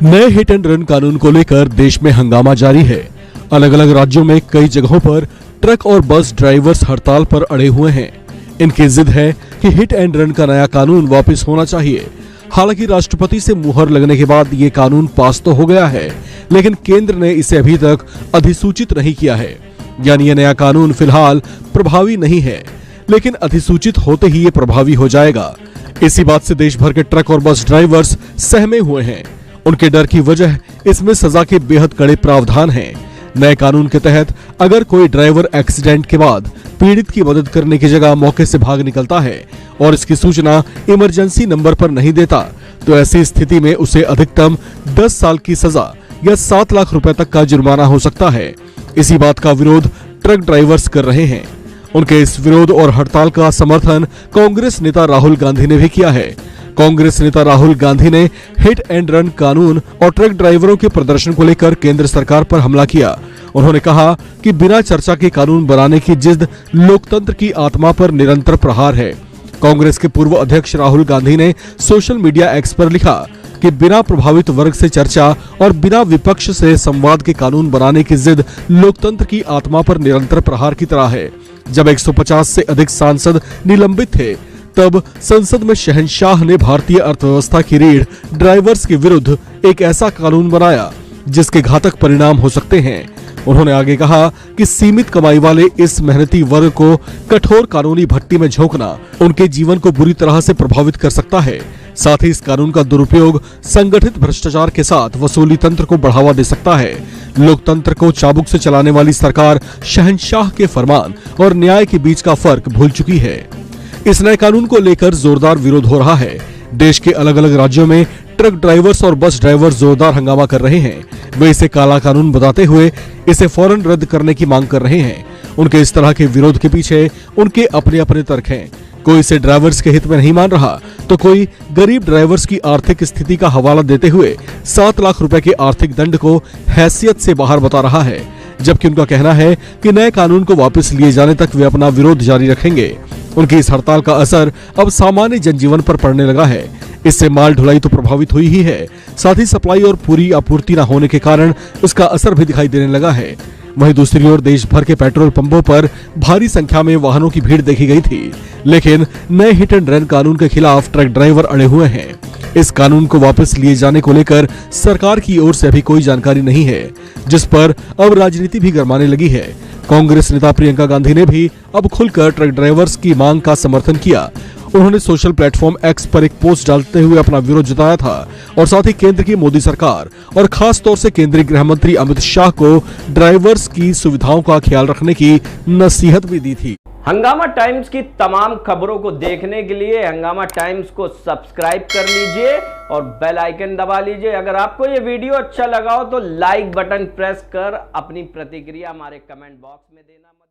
नए hit and run कानून को लेकर देश में हंगामा जारी है। अलग अलग राज्यों में कई जगहों पर ट्रक और बस ड्राइवर्स हड़ताल पर अड़े हुए हैं। इनकी जिद है कि हिट एंड रन का नया कानून वापस होना चाहिए। हालांकि राष्ट्रपति से मुहर लगने के बाद ये कानून पास तो हो गया है, लेकिन केंद्र ने इसे अभी तक अधिसूचित नहीं किया है। यानी ये नया कानून फिलहाल प्रभावी नहीं है, लेकिन अधिसूचित होते ही ये प्रभावी हो जाएगा। इसी बात से देश भर के ट्रक और बस ड्राइवर्स सहमे हुए हैं। उनके डर की वजह इसमें सजा के बेहद कड़े प्रावधान हैं। नए कानून के तहत अगर कोई ड्राइवर एक्सीडेंट के बाद पीड़ित की मदद करने की जगह मौके से भाग निकलता है और इसकी सूचना इमरजेंसी नंबर पर नहीं देता, तो ऐसी स्थिति में उसे अधिकतम 10 साल की सजा या 7 लाख रुपए तक का जुर्माना हो सकता है। इसी बात का विरोध ट्रक ड्राइवर्स कर रहे हैं। उनके इस विरोध और हड़ताल का समर्थन कांग्रेस नेता राहुल गांधी ने भी किया है। कांग्रेस नेता राहुल गांधी ने हिट एंड रन कानून और ट्रक ड्राइवरों के प्रदर्शन को लेकर केंद्र सरकार पर हमला किया। उन्होंने कहा कि बिना चर्चा के कानून बनाने की जिद लोकतंत्र की आत्मा पर निरंतर प्रहार है। कांग्रेस के पूर्व अध्यक्ष राहुल गांधी ने सोशल मीडिया एक्स पर लिखा कि बिना प्रभावित वर्ग से चर्चा और बिना विपक्ष से संवाद के कानून बनाने की जिद लोकतंत्र की आत्मा पर निरंतर प्रहार की तरह है। जब 150 से अधिक सांसद निलंबित थे, तब संसद में शहंशाह ने भारतीय अर्थव्यवस्था की रीढ़ ड्राइवर्स के विरुद्ध एक ऐसा कानून बनाया जिसके घातक परिणाम हो सकते हैं। उन्होंने आगे कहा कि सीमित कमाई वाले इस मेहनती वर्ग को कठोर कानूनी भट्टी में झोंकना उनके जीवन को बुरी तरह से प्रभावित कर सकता है। साथ ही इस कानून का दुरुपयोग संगठित भ्रष्टाचार के साथ वसूली तंत्र को बढ़ावा दे सकता है। लोकतंत्र को चाबुक से चलाने वाली सरकार शहंशाह के फरमान और न्याय के बीच का फर्क भूल चुकी है। इस नए कानून को लेकर जोरदार विरोध हो रहा है। देश के अलग अलग राज्यों में ट्रक ड्राइवर्स और बस ड्राइवर्स जोरदार हंगामा कर रहे हैं। वे इसे काला कानून बताते हुए इसे फौरन रद्द करने की मांग कर रहे हैं। उनके इस तरह के विरोध के पीछे उनके अपने अपने तर्क हैं। कोई इसे ड्राइवर्स के हित में नहीं मान रहा, तो कोई गरीब ड्राइवर्स की आर्थिक स्थिति का हवाला देते हुए 7 लाख रुपए के आर्थिक दंड को हैसियत से बाहर बता रहा है। जबकि उनका कहना है कि नए कानून को वापस लिए जाने तक वे अपना विरोध जारी रखेंगे। उनकी इस हड़ताल का असर अब सामान्य जनजीवन पर पड़ने लगा है। इससे माल ढुलाई तो प्रभावित हुई ही है, साथ ही सप्लाई और पूरी आपूर्ति न होने के कारण उसका असर भी दिखाई देने लगा है। वहीं दूसरी ओर देश भर के पेट्रोल पंपों पर भारी संख्या में वाहनों की भीड़ देखी गई थी, लेकिन नए हिट एंड रन कानून के खिलाफ ट्रक ड्राइवर अड़े हुए हैं। इस कानून को वापस लिए जाने को लेकर सरकार की ओर से अभी कोई जानकारी नहीं है, जिस पर अब राजनीति भी गरमाने लगी है। कांग्रेस नेता प्रियंका गांधी ने भी अब खुलकर ट्रक ड्राइवर्स की मांग का समर्थन किया। उन्होंने सोशल प्लेटफॉर्म एक्स पर एक पोस्ट डालते हुए अपना विरोध जताया था और साथ ही केंद्र की मोदी सरकार और खास तौर से केंद्रीय गृह मंत्री अमित शाह को ड्राइवर्स की सुविधाओं का ख्याल रखने की नसीहत भी दी थी। हंगामा टाइम्स की तमाम खबरों को देखने के लिए हंगामा टाइम्स को सब्सक्राइब कर लीजिए और बेल आइकन दबा लीजिए। अगर आपको ये वीडियो अच्छा लगा हो तो लाइक बटन प्रेस कर अपनी प्रतिक्रिया हमारे कमेंट बॉक्स में देना मत